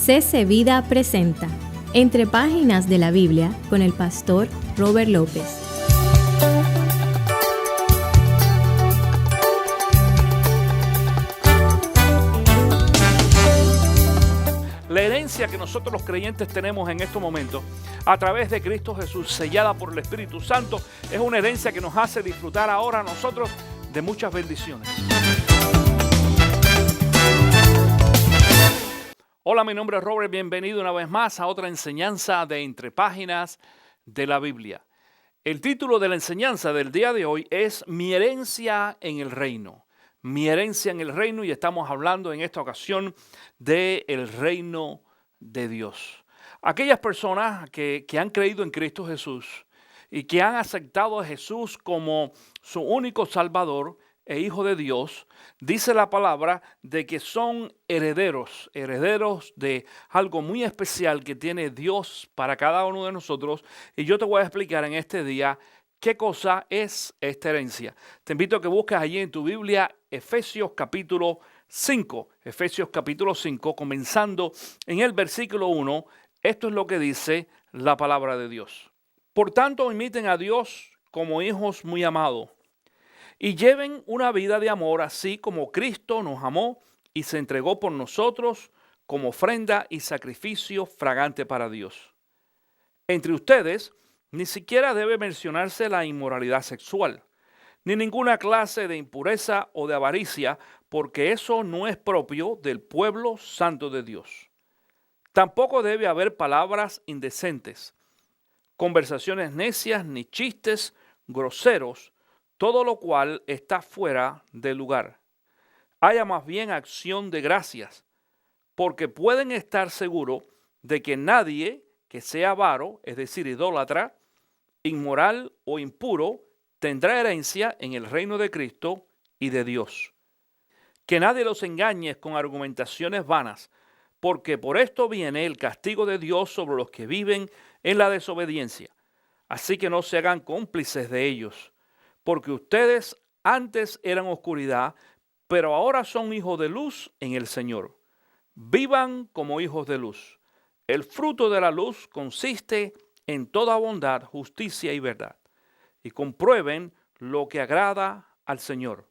CC Vida presenta Entre Páginas de la Biblia con el pastor Robert López. La herencia que nosotros los creyentes tenemos en estos momentos a través de Cristo Jesús, sellada por el Espíritu Santo, es una herencia que nos hace disfrutar ahora a nosotros de muchas bendiciones. Hola, mi nombre es Robert, bienvenido una vez más a otra enseñanza de Entre Páginas de la Biblia. El título de la enseñanza del día de hoy es Mi herencia en el reino. Mi herencia en el reino, y estamos hablando en esta ocasión del reino de Dios. Aquellas personas que han creído en Cristo Jesús y que han aceptado a Jesús como su único Salvador e Hijo de Dios, dice la palabra de que son herederos de algo muy especial que tiene Dios para cada uno de nosotros. Y yo te voy a explicar en este día qué cosa es esta herencia. Te invito a que busques allí en tu Biblia Efesios capítulo 5. Efesios capítulo 5, comenzando en el versículo 1. Esto es lo que dice la palabra de Dios. Por tanto, imiten a Dios como hijos muy amados y lleven una vida de amor, así como Cristo nos amó y se entregó por nosotros como ofrenda y sacrificio fragante para Dios. Entre ustedes ni siquiera debe mencionarse la inmoralidad sexual, ni ninguna clase de impureza o de avaricia, porque eso no es propio del pueblo santo de Dios. Tampoco debe haber palabras indecentes, conversaciones necias ni chistes groseros, todo lo cual está fuera de lugar. Haya más bien acción de gracias, porque pueden estar seguros de que nadie que sea avaro, es decir, idólatra, inmoral o impuro, tendrá herencia en el reino de Cristo y de Dios. Que nadie los engañe con argumentaciones vanas, porque por esto viene el castigo de Dios sobre los que viven en la desobediencia. Así que no se hagan cómplices de ellos, porque ustedes antes eran oscuridad, pero ahora son hijos de luz en el Señor. Vivan como hijos de luz. El fruto de la luz consiste en toda bondad, justicia y verdad. Y comprueben lo que agrada al Señor.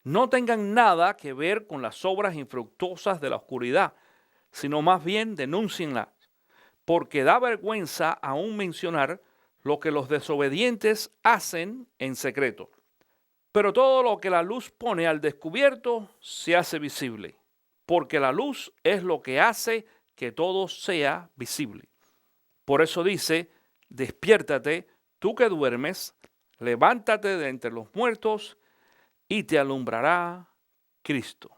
No tengan nada que ver con las obras infructuosas de la oscuridad, sino más bien denúncienlas, porque da vergüenza aún mencionar lo que los desobedientes hacen en secreto. Pero todo lo que la luz pone al descubierto se hace visible, porque la luz es lo que hace que todo sea visible. Por eso dice, despiértate, tú que duermes, levántate de entre los muertos y te alumbrará Cristo.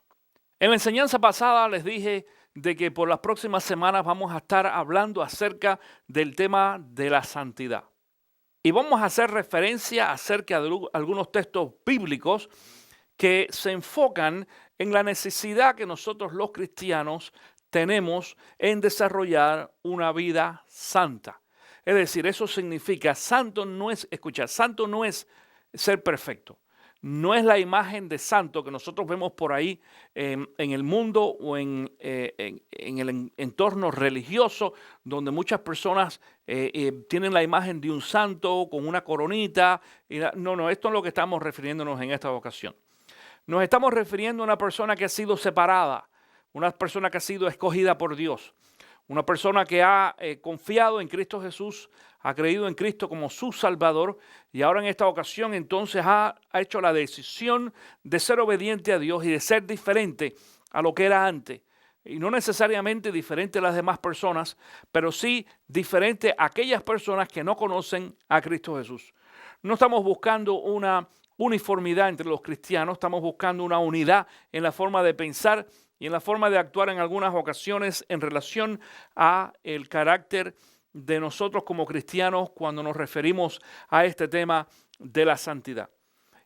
En la enseñanza pasada les dije de que por las próximas semanas vamos a estar hablando acerca del tema de la santidad. Y vamos a hacer referencia acerca de algunos textos bíblicos que se enfocan en la necesidad que nosotros los cristianos tenemos en desarrollar una vida santa. Es decir, eso significa, santo no es ser perfecto. No es la imagen de santo que nosotros vemos por ahí en el mundo o en el entorno religioso, donde muchas personas tienen la imagen de un santo con una coronita. No, esto es lo que estamos refiriéndonos en esta ocasión. Nos estamos refiriendo a una persona que ha sido separada, una persona que ha sido escogida por Dios, una persona que ha confiado en Cristo Jesús, ha creído en Cristo como su Salvador y ahora en esta ocasión entonces ha hecho la decisión de ser obediente a Dios y de ser diferente a lo que era antes. Y no necesariamente diferente a las demás personas, pero sí diferente a aquellas personas que no conocen a Cristo Jesús. No estamos buscando una uniformidad entre los cristianos, estamos buscando una unidad en la forma de pensar y en la forma de actuar en algunas ocasiones en relación a el carácter de nosotros como cristianos cuando nos referimos a este tema de la santidad.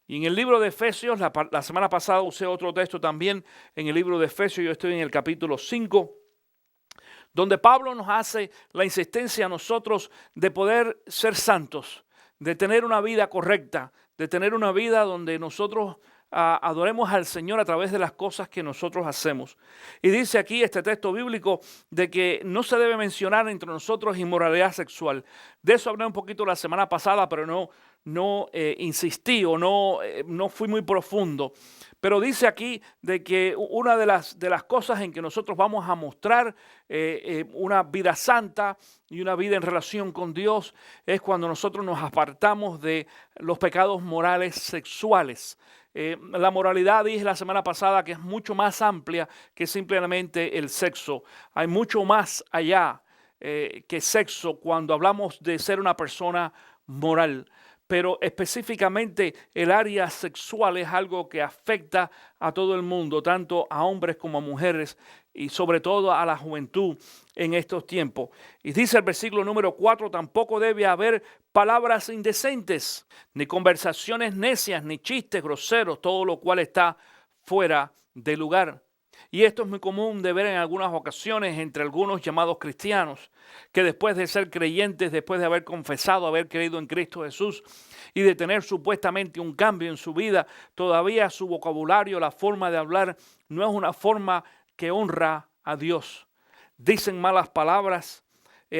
Y en el libro de Efesios, la semana pasada usé otro texto también, en el libro de Efesios, yo estoy en el capítulo 5, donde Pablo nos hace la insistencia a nosotros de poder ser santos, de tener una vida correcta, de tener una vida donde nosotros adoremos al Señor a través de las cosas que nosotros hacemos. Y dice aquí este texto bíblico de que no se debe mencionar entre nosotros inmoralidad sexual. De eso hablé un poquito la semana pasada, pero no insistí o no fui muy profundo. Pero dice aquí de que una de las cosas en que nosotros vamos a mostrar una vida santa y una vida en relación con Dios es cuando nosotros nos apartamos de los pecados morales sexuales. La moralidad, dije la semana pasada, que es mucho más amplia que simplemente el sexo. Hay mucho más allá que sexo cuando hablamos de ser una persona moral. Pero específicamente el área sexual es algo que afecta a todo el mundo, tanto a hombres como a mujeres y sobre todo a la juventud en estos tiempos. Y dice el versículo número 4, tampoco debe haber palabras indecentes, ni conversaciones necias, ni chistes groseros, todo lo cual está fuera de lugar. Y esto es muy común de ver en algunas ocasiones entre algunos llamados cristianos, que después de ser creyentes, después de haber confesado, haber creído en Cristo Jesús y de tener supuestamente un cambio en su vida, todavía su vocabulario, la forma de hablar, no es una forma que honra a Dios. Dicen malas palabras,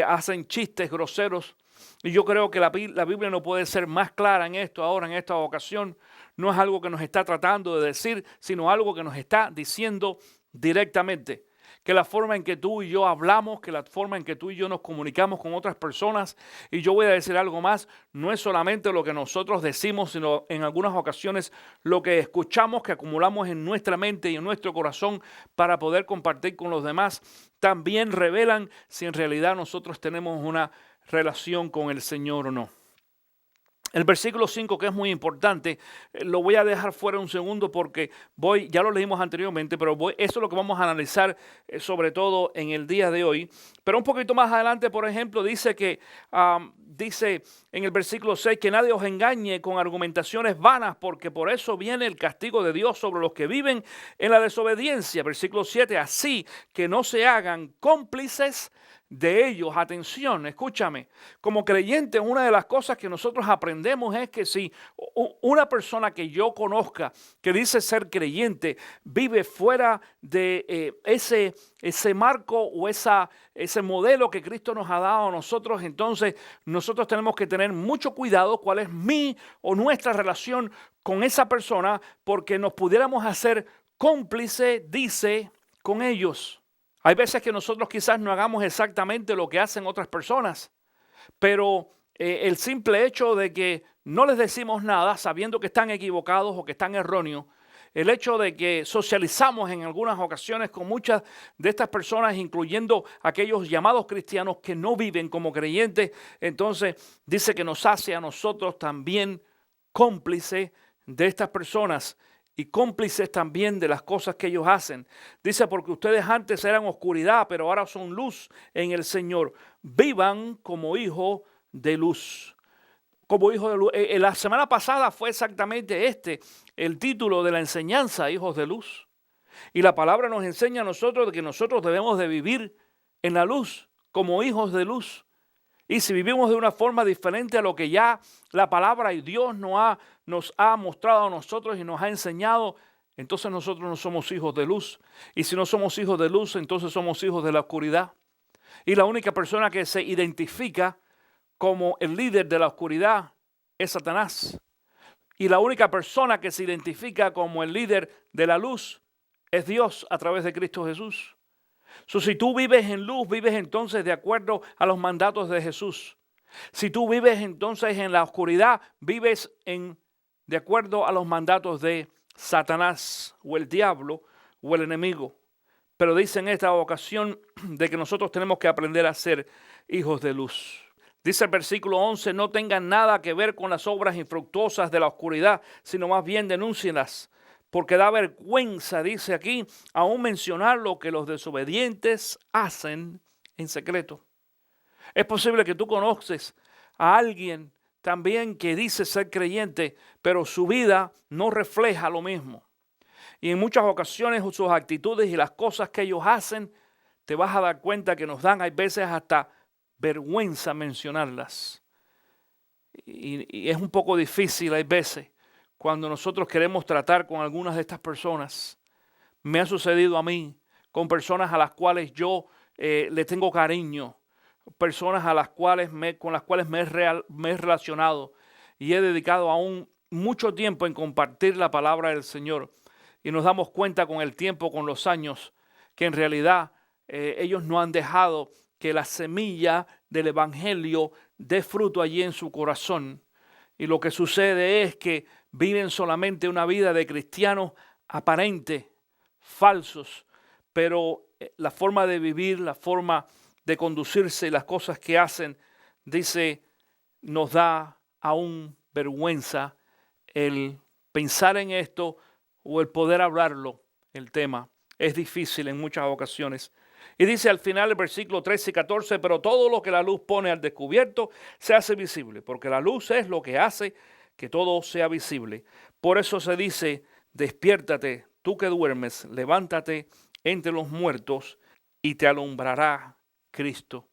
hacen chistes groseros. Y yo creo que la Biblia no puede ser más clara en esto ahora, en esta ocasión. No es algo que nos está tratando de decir, sino algo que nos está diciendo directamente. Que la forma en que tú y yo hablamos, que la forma en que tú y yo nos comunicamos con otras personas, y yo voy a decir algo más, no es solamente lo que nosotros decimos, sino en algunas ocasiones lo que escuchamos, que acumulamos en nuestra mente y en nuestro corazón para poder compartir con los demás, también revelan si en realidad nosotros tenemos una relación con el Señor o no. El versículo 5, que es muy importante, lo voy a dejar fuera un segundo porque ya lo leímos anteriormente, pero eso es lo que vamos a analizar sobre todo en el día de hoy. Pero un poquito más adelante, por ejemplo, dice en el versículo 6 que nadie os engañe con argumentaciones vanas, porque por eso viene el castigo de Dios sobre los que viven en la desobediencia. Versículo 7, así que no se hagan cómplices de ellos. Atención, escúchame, como creyentes una de las cosas que nosotros aprendemos es que si una persona que yo conozca que dice ser creyente vive fuera de ese marco o ese modelo que Cristo nos ha dado a nosotros, entonces nosotros tenemos que tener mucho cuidado cuál es mi o nuestra relación con esa persona, porque nos pudiéramos hacer cómplice, dice, con ellos. Hay veces que nosotros quizás no hagamos exactamente lo que hacen otras personas, pero el simple hecho de que no les decimos nada sabiendo que están equivocados o que están erróneos, el hecho de que socializamos en algunas ocasiones con muchas de estas personas, incluyendo aquellos llamados cristianos que no viven como creyentes, entonces dice que nos hace a nosotros también cómplices de estas personas y cómplices también de las cosas que ellos hacen. Dice, porque ustedes antes eran oscuridad, pero ahora son luz en el Señor. Vivan como hijos de luz. Como hijos de luz. La semana pasada fue exactamente el título de la enseñanza, hijos de luz. Y la palabra nos enseña a nosotros de que nosotros debemos de vivir en la luz, como hijos de luz. Y si vivimos de una forma diferente a lo que ya la palabra y Dios nos ha mostrado a nosotros y nos ha enseñado, entonces nosotros no somos hijos de luz. Y si no somos hijos de luz, entonces somos hijos de la oscuridad. Y la única persona que se identifica como el líder de la oscuridad es Satanás. Y la única persona que se identifica como el líder de la luz es Dios a través de Cristo Jesús. Si tú vives en luz, vives entonces de acuerdo a los mandatos de Jesús. Si tú vives entonces en la oscuridad, vives de acuerdo a los mandatos de Satanás o el diablo o el enemigo. Pero dice en esta ocasión de que nosotros tenemos que aprender a ser hijos de luz. Dice el versículo 11, no tengan nada que ver con las obras infructuosas de la oscuridad, sino más bien denúncienlas. Porque da vergüenza, dice aquí, aún mencionar lo que los desobedientes hacen en secreto. Es posible que tú conoces a alguien también que dice ser creyente, pero su vida no refleja lo mismo. Y en muchas ocasiones sus actitudes y las cosas que ellos hacen, te vas a dar cuenta que nos dan, hay veces hasta vergüenza mencionarlas. Y es un poco difícil, hay veces, cuando nosotros queremos tratar con algunas de estas personas. Me ha sucedido a mí con personas a las cuales yo le tengo cariño, personas a las cuales con las cuales me he relacionado y he dedicado aún mucho tiempo en compartir la palabra del Señor. Y nos damos cuenta con el tiempo, con los años, que en realidad ellos no han dejado que la semilla del evangelio dé fruto allí en su corazón. Y lo que sucede es que viven solamente una vida de cristianos aparentes, falsos, pero la forma de vivir, la forma de conducirse, las cosas que hacen, dice, nos da aún vergüenza el pensar en esto o el poder hablarlo, el tema. Es difícil en muchas ocasiones. Y dice al final el versículo 13 y 14, pero todo lo que la luz pone al descubierto se hace visible, porque la luz es lo que hace que todo sea visible. Por eso se dice, despiértate, tú que duermes, levántate entre los muertos y te alumbrará Cristo.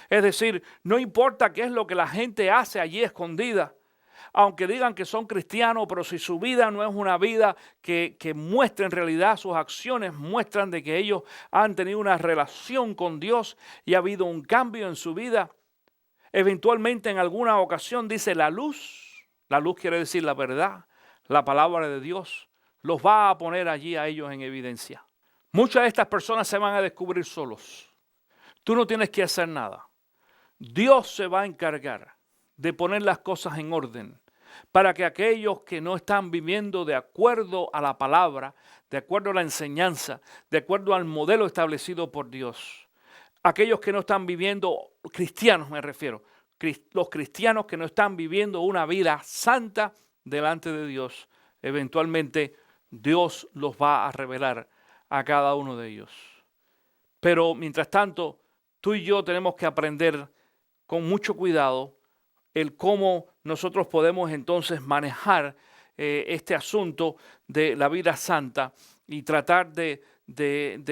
Es decir, no importa qué es lo que la gente hace allí escondida, aunque digan que son cristianos, pero si su vida no es una vida que muestra en realidad, sus acciones muestran de que ellos han tenido una relación con Dios y ha habido un cambio en su vida. Eventualmente en alguna ocasión dice la luz quiere decir la verdad, la palabra de Dios, los va a poner allí a ellos en evidencia. Muchas de estas personas se van a descubrir solos. Tú no tienes que hacer nada. Dios se va a encargar de poner las cosas en orden para que aquellos que no están viviendo de acuerdo a la palabra, de acuerdo a la enseñanza, de acuerdo al modelo establecido por Dios, aquellos que no están viviendo, cristianos me refiero, los cristianos que no están viviendo una vida santa delante de Dios, eventualmente Dios los va a revelar a cada uno de ellos. Pero mientras tanto, tú y yo tenemos que aprender con mucho cuidado el cómo nosotros podemos entonces manejar este asunto de la vida santa y tratar de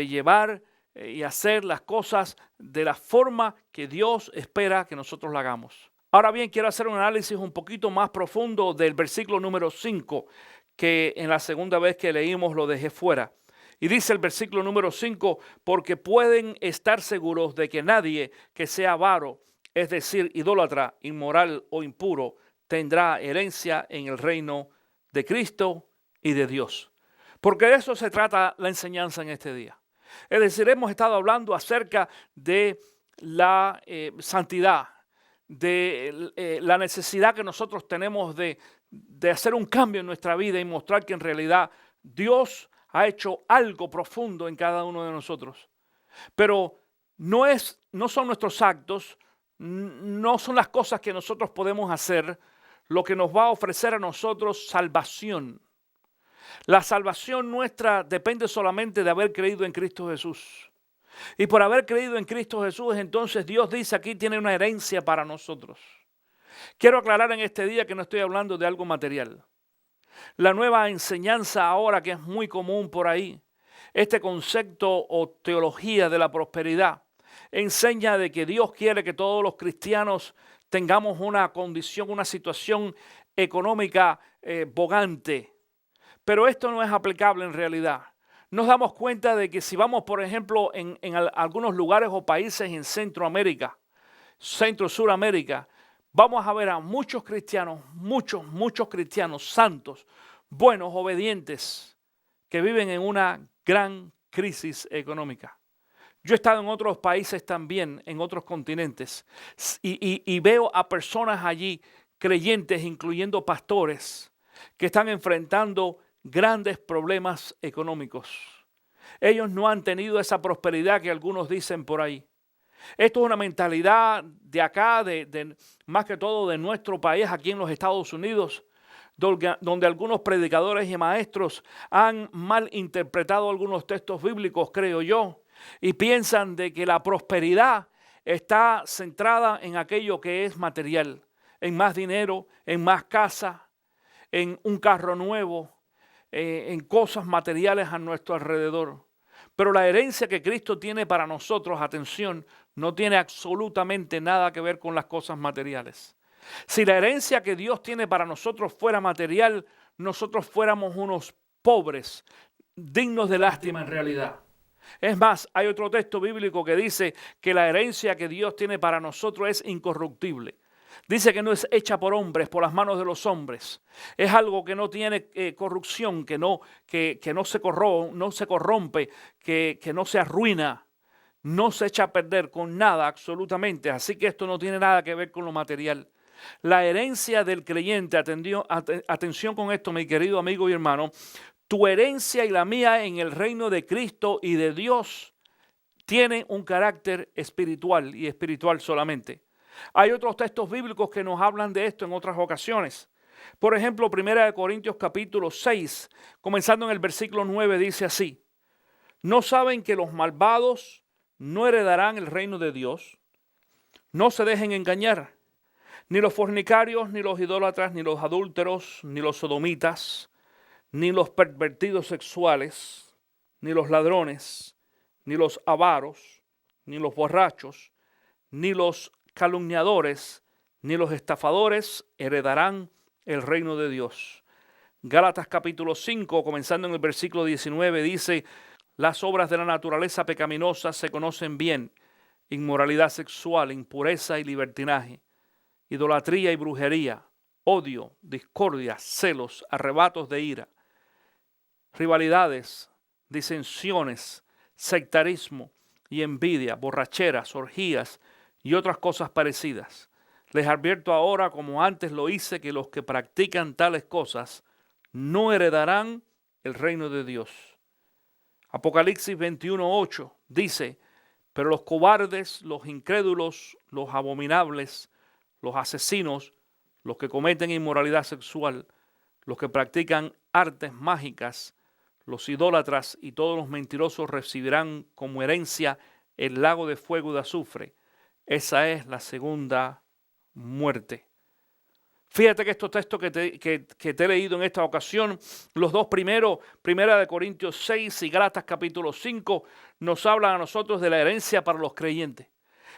llevar y hacer las cosas de la forma que Dios espera que nosotros la hagamos. Ahora bien, quiero hacer un análisis un poquito más profundo del versículo número 5, que en la segunda vez que leímos lo dejé fuera. Y dice el versículo número 5, porque pueden estar seguros de que nadie que sea avaro, es decir, idólatra, inmoral o impuro, tendrá herencia en el reino de Cristo y de Dios. Porque de eso se trata la enseñanza en este día. Es decir, hemos estado hablando acerca de la santidad, de la necesidad que nosotros tenemos de hacer un cambio en nuestra vida y mostrar que en realidad Dios ha hecho algo profundo en cada uno de nosotros. Pero no son nuestros actos, no son las cosas que nosotros podemos hacer lo que nos va a ofrecer a nosotros salvación. La salvación nuestra depende solamente de haber creído en Cristo Jesús. Y por haber creído en Cristo Jesús, entonces Dios dice aquí tiene una herencia para nosotros. Quiero aclarar en este día que no estoy hablando de algo material. La nueva enseñanza ahora que es muy común por ahí, este concepto o teología de la prosperidad, enseña de que Dios quiere que todos los cristianos tengamos una condición, una situación económica bogante. Pero esto no es aplicable en realidad. Nos damos cuenta de que si vamos, por ejemplo, en algunos lugares o países en Centroamérica, Centro-Suramérica, vamos a ver a muchos cristianos, muchos cristianos santos, buenos, obedientes, que viven en una gran crisis económica. Yo he estado en otros países también, en otros continentes, y veo a personas allí, creyentes, incluyendo pastores, que están enfrentando grandes problemas económicos. Ellos no han tenido esa prosperidad que algunos dicen por ahí. Esto es una mentalidad de acá, más que todo de nuestro país, aquí en los Estados Unidos, donde algunos predicadores y maestros han mal interpretado algunos textos bíblicos, creo yo, y piensan de que la prosperidad está centrada en aquello que es material, en más dinero, en más casa, en un carro nuevo, en cosas materiales a nuestro alrededor. Pero la herencia que Cristo tiene para nosotros, atención, no tiene absolutamente nada que ver con las cosas materiales. Si la herencia que Dios tiene para nosotros fuera material, nosotros fuéramos unos pobres, dignos de lástima en realidad. Es más, hay otro texto bíblico que dice que la herencia que Dios tiene para nosotros es incorruptible. Dice que no es hecha por hombres, por las manos de los hombres. Es algo que no tiene corrupción, que no se corrompe, que no se arruina, no se echa a perder con nada absolutamente. Así que esto no tiene nada que ver con lo material. La herencia del creyente, atención con esto, mi querido amigo y hermano, tu herencia y la mía en el reino de Cristo y de Dios tiene un carácter espiritual y espiritual solamente. Hay otros textos bíblicos que nos hablan de esto en otras ocasiones. Por ejemplo, 1 Corintios capítulo 6, comenzando en el versículo 9, dice así: ¿no saben que los malvados no heredarán el reino de Dios? No se dejen engañar. Ni los fornicarios, ni los idólatras, ni los adúlteros, ni los sodomitas, ni los pervertidos sexuales, ni los ladrones, ni los avaros, ni los borrachos, ni los calumniadores, ni los estafadores heredarán el reino de Dios. Gálatas capítulo 5, comenzando en el versículo 19, dice: las obras de la naturaleza pecaminosa se conocen bien: inmoralidad sexual, impureza y libertinaje, idolatría y brujería, odio, discordia, celos, arrebatos de ira, rivalidades, disensiones, sectarismo y envidia, borracheras, orgías y otras cosas parecidas. Les advierto ahora, como antes lo hice, que los que practican tales cosas no heredarán el reino de Dios. Apocalipsis 21:8 dice: pero los cobardes, los incrédulos, los abominables, los asesinos, los que cometen inmoralidad sexual, los que practican artes mágicas, los idólatras y todos los mentirosos recibirán como herencia el lago de fuego y de azufre. Esa es la segunda muerte. Fíjate que estos textos que te he leído en esta ocasión, los dos primeros, 1 Corintios 6 y Gálatas capítulo 5, nos hablan a nosotros de la herencia para los creyentes.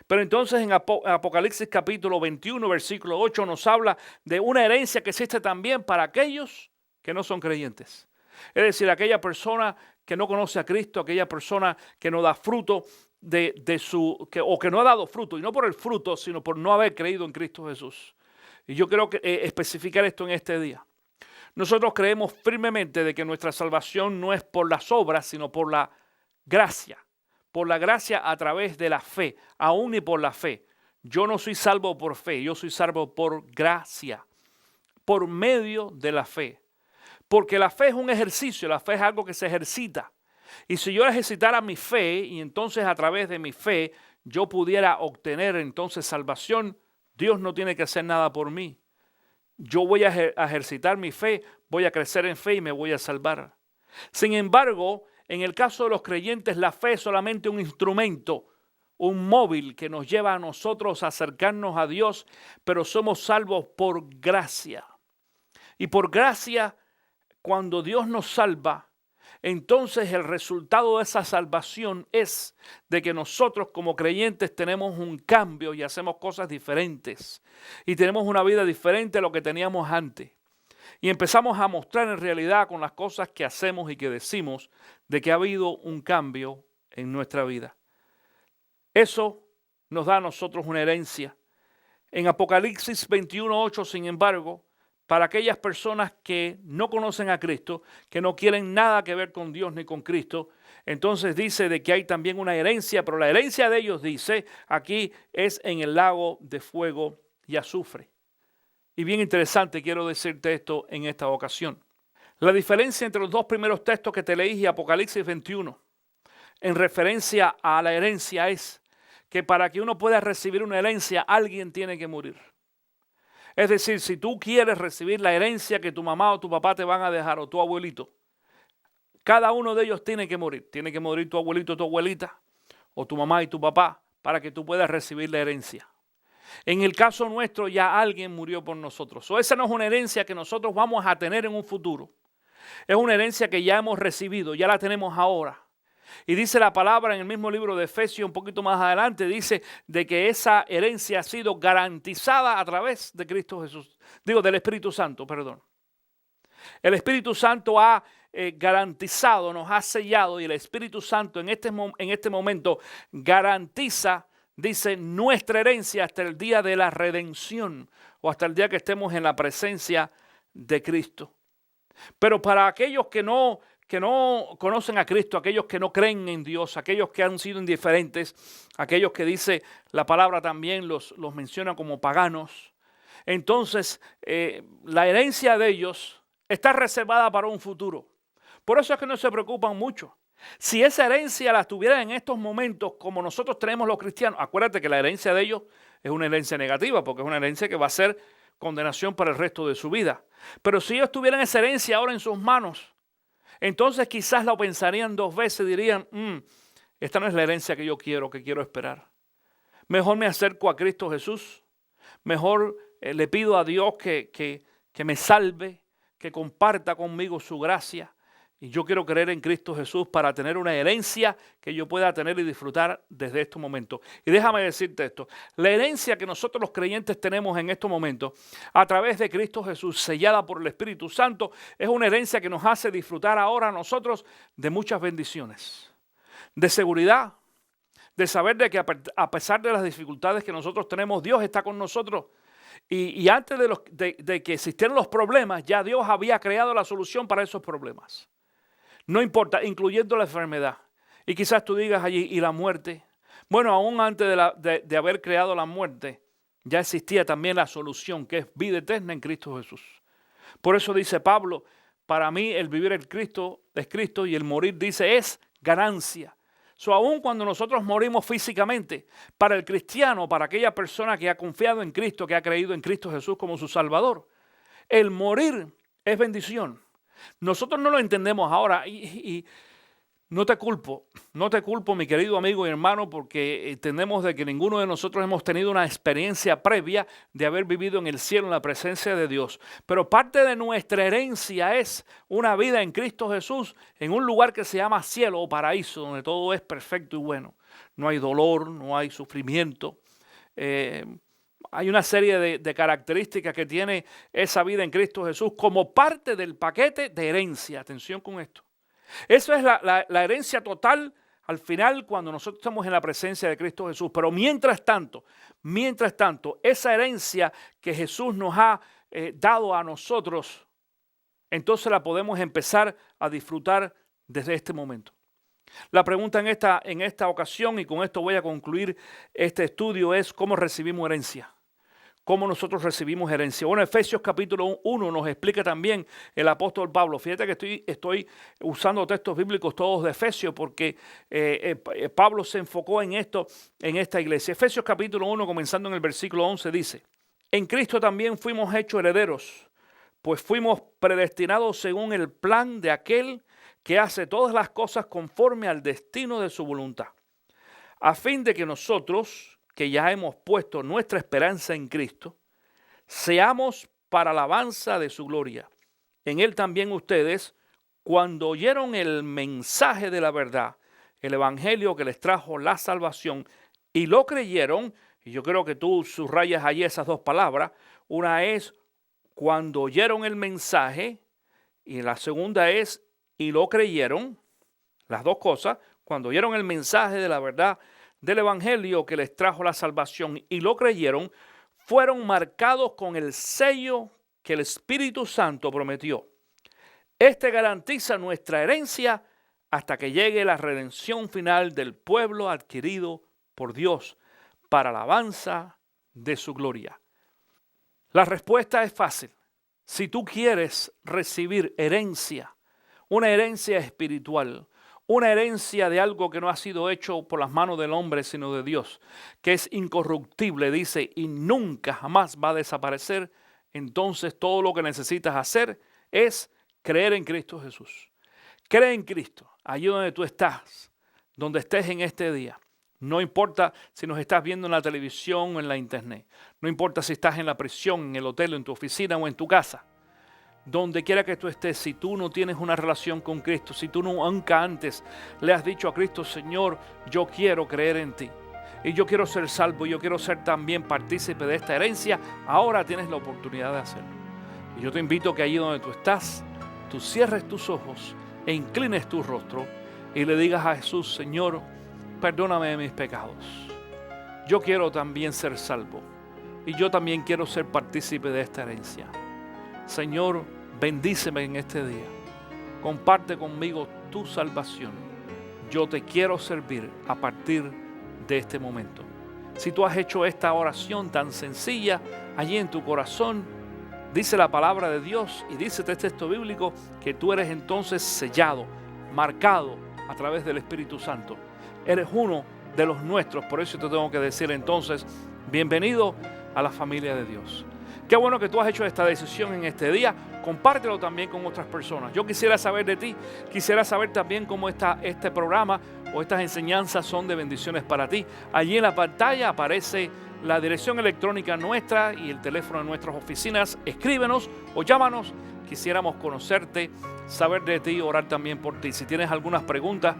Pero entonces en Apocalipsis capítulo 21, versículo 8, nos habla de una herencia que existe también para aquellos que no son creyentes. Es decir, aquella persona que no conoce a Cristo, aquella persona que no da fruto o que no ha dado fruto, y no por el fruto, sino por no haber creído en Cristo Jesús. Y yo quiero especificar esto en este día. Nosotros creemos firmemente de que nuestra salvación no es por las obras, sino por la gracia. Por la gracia a través de la fe, aún y por la fe. Yo no soy salvo por fe, yo soy salvo por gracia, por medio de la fe. Porque la fe es un ejercicio, la fe es algo que se ejercita. Y si yo ejercitara mi fe y entonces a través de mi fe yo pudiera obtener entonces salvación, Dios no tiene que hacer nada por mí. Yo voy a ejercitar mi fe, voy a crecer en fe y me voy a salvar. Sin embargo, en el caso de los creyentes, la fe es solamente un instrumento, un móvil que nos lleva a nosotros a acercarnos a Dios, pero somos salvos por gracia. Y por gracia, cuando Dios nos salva, entonces el resultado de esa salvación es de que nosotros como creyentes tenemos un cambio y hacemos cosas diferentes. Y tenemos una vida diferente a lo que teníamos antes. Y empezamos a mostrar en realidad con las cosas que hacemos y que decimos de que ha habido un cambio en nuestra vida. Eso nos da a nosotros una herencia. En Apocalipsis 21:8, sin embargo, para aquellas personas que no conocen a Cristo, que no quieren nada que ver con Dios ni con Cristo, entonces dice de que hay también una herencia, pero la herencia de ellos, dice, aquí es en el lago de fuego y azufre. Y bien interesante, quiero decirte esto en esta ocasión. La diferencia entre los dos primeros textos que te leí y Apocalipsis 21, en referencia a la herencia, es que para que uno pueda recibir una herencia, alguien tiene que morir. Es decir, si tú quieres recibir la herencia que tu mamá o tu papá te van a dejar, o tu abuelito, cada uno de ellos tiene que morir. Tiene que morir tu abuelito o tu abuelita, o tu mamá y tu papá, para que tú puedas recibir la herencia. En el caso nuestro ya alguien murió por nosotros. Esa no es una herencia que nosotros vamos a tener en un futuro. Es una herencia que ya hemos recibido, ya la tenemos ahora. Y dice la palabra en el mismo libro de Efesios, un poquito más adelante, dice de que esa herencia ha sido garantizada a través de Cristo Jesús. Digo, del Espíritu Santo, perdón. El Espíritu Santo ha garantizado, nos ha sellado, y el Espíritu Santo en este momento garantiza, dice, nuestra herencia hasta el día de la redención o hasta el día que estemos en la presencia de Cristo. Pero para aquellos que no conocen a Cristo, aquellos que no creen en Dios, aquellos que han sido indiferentes, aquellos que dice la palabra también los menciona como paganos, entonces la herencia de ellos está reservada para un futuro. Por eso es que no se preocupan mucho. Si esa herencia la tuvieran en estos momentos como nosotros tenemos los cristianos, acuérdate que la herencia de ellos es una herencia negativa, porque es una herencia que va a ser condenación para el resto de su vida. Pero si ellos tuvieran esa herencia ahora en sus manos, entonces quizás la pensarían dos veces y dirían, esta no es la herencia que quiero esperar. Mejor me acerco a Cristo Jesús, mejor le pido a Dios que me salve, que comparta conmigo su gracia. Y yo quiero creer en Cristo Jesús para tener una herencia que yo pueda tener y disfrutar desde estos momentos. Y déjame decirte esto, la herencia que nosotros los creyentes tenemos en estos momentos a través de Cristo Jesús, sellada por el Espíritu Santo, es una herencia que nos hace disfrutar ahora a nosotros de muchas bendiciones, de seguridad, de saber de que a pesar de las dificultades que nosotros tenemos, Dios está con nosotros. Y antes de que existieran los problemas, ya Dios había creado la solución para esos problemas. No importa, incluyendo la enfermedad. Y quizás tú digas allí, ¿y la muerte? Bueno, aún antes de haber creado la muerte, ya existía también la solución, que es vida eterna en Cristo Jesús. Por eso dice Pablo, para mí el vivir es Cristo y el morir, dice, es ganancia. Aún cuando nosotros morimos físicamente, para el cristiano, para aquella persona que ha confiado en Cristo, que ha creído en Cristo Jesús como su Salvador, el morir es bendición. Nosotros no lo entendemos ahora y no te culpo, mi querido amigo y hermano, porque entendemos de que ninguno de nosotros hemos tenido una experiencia previa de haber vivido en el cielo, en la presencia de Dios. Pero parte de nuestra herencia es una vida en Cristo Jesús, en un lugar que se llama cielo o paraíso, donde todo es perfecto y bueno. No hay dolor, no hay sufrimiento. Hay una serie de características que tiene esa vida en Cristo Jesús como parte del paquete de herencia. Atención con esto. Eso es la herencia total al final cuando nosotros estamos en la presencia de Cristo Jesús. Pero mientras tanto, esa herencia que Jesús nos ha dado a nosotros, entonces la podemos empezar a disfrutar desde este momento. La pregunta en esta ocasión, y con esto voy a concluir este estudio, es ¿cómo recibimos herencia? ¿Cómo nosotros recibimos herencia? Bueno, Efesios capítulo 1 nos explica también el apóstol Pablo. Fíjate que estoy usando textos bíblicos todos de Efesios porque Pablo se enfocó en esto en esta iglesia. Efesios capítulo 1, comenzando en el versículo 11, dice: en Cristo también fuimos hechos herederos, pues fuimos predestinados según el plan de aquel que hace todas las cosas conforme al destino de su voluntad, a fin de que nosotros, que ya hemos puesto nuestra esperanza en Cristo, seamos para alabanza de su gloria. En él también ustedes, cuando oyeron el mensaje de la verdad, el evangelio que les trajo la salvación, y lo creyeron, y yo creo que tú subrayas allí esas dos palabras, una es cuando oyeron el mensaje, y la segunda es y lo creyeron, las dos cosas, cuando oyeron el mensaje de la verdad del evangelio que les trajo la salvación y lo creyeron, fueron marcados con el sello que el Espíritu Santo prometió. Este garantiza nuestra herencia hasta que llegue la redención final del pueblo adquirido por Dios para alabanza de su gloria. La respuesta es fácil. Si tú quieres recibir herencia, una herencia espiritual, una herencia de algo que no ha sido hecho por las manos del hombre, sino de Dios, que es incorruptible, dice, y nunca jamás va a desaparecer, entonces todo lo que necesitas hacer es creer en Cristo Jesús. Cree en Cristo, allí donde tú estás, donde estés en este día. No importa si nos estás viendo en la televisión o en la internet. No importa si estás en la prisión, en el hotel, en tu oficina o en tu casa. Donde quiera que tú estés, si tú no tienes una relación con Cristo, si tú nunca antes le has dicho a Cristo: Señor, yo quiero creer en ti y yo quiero ser salvo, yo quiero ser también partícipe de esta herencia, ahora tienes la oportunidad de hacerlo. Y yo te invito a que allí donde tú estás, tú cierres tus ojos e inclines tu rostro y le digas a Jesús: Señor, perdóname de mis pecados. Yo quiero también ser salvo y yo también quiero ser partícipe de esta herencia. Señor, bendíceme en este día. Comparte conmigo tu salvación. Yo te quiero servir a partir de este momento. Si tú has hecho esta oración tan sencilla, allí en tu corazón dice la palabra de Dios y dice este texto bíblico que tú eres entonces sellado, marcado a través del Espíritu Santo. Eres uno de los nuestros. Por eso te tengo que decir entonces: bienvenido a la familia de Dios. Qué bueno que tú has hecho esta decisión en este día. Compártelo también con otras personas. Yo quisiera saber de ti. Quisiera saber también cómo este programa o estas enseñanzas son de bendiciones para ti. Allí en la pantalla aparece la dirección electrónica nuestra y el teléfono de nuestras oficinas. Escríbenos o llámanos. Quisiéramos conocerte, saber de ti, orar también por ti. Si tienes algunas preguntas,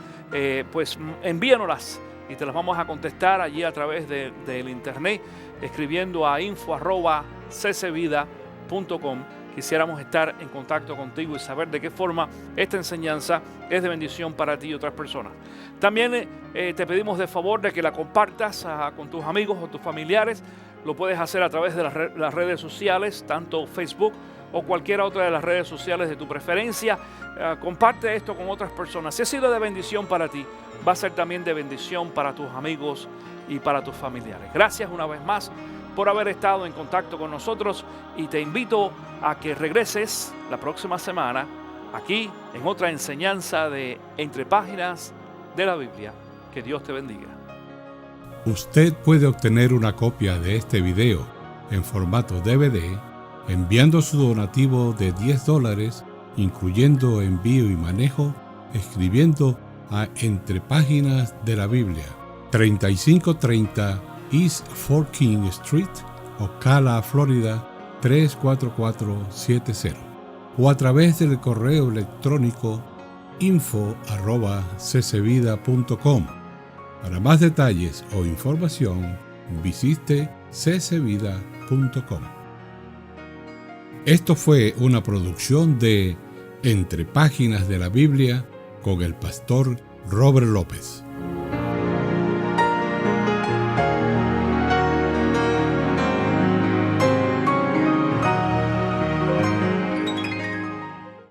pues envíanoslas y te las vamos a contestar allí a través del internet, escribiendo a info@ccvida.com. Quisiéramos estar en contacto contigo y saber de qué forma esta enseñanza es de bendición para ti y otras personas. También te pedimos de favor de que la compartas con tus amigos o tus familiares. Lo puedes hacer a través de las redes sociales, tanto Facebook o cualquiera otra de las redes sociales de tu preferencia. Comparte esto con otras personas. Si ha sido de bendición para ti, va a ser también de bendición para tus amigos y para tus familiares. Gracias una vez más por haber estado en contacto con nosotros y te invito a que regreses la próxima semana aquí en otra enseñanza de Entre Páginas de la Biblia. Que Dios te bendiga. Usted puede obtener una copia de este video en formato DVD enviando su donativo de $10, incluyendo envío y manejo, escribiendo a Entre Páginas de la Biblia, 3530 East Fort King Street, Ocala, Florida 34470, o a través del correo electrónico info@ccvida.com. Para más detalles o información, visite ccvida.com. Esto fue una producción de Entre Páginas de la Biblia con el pastor Robert López.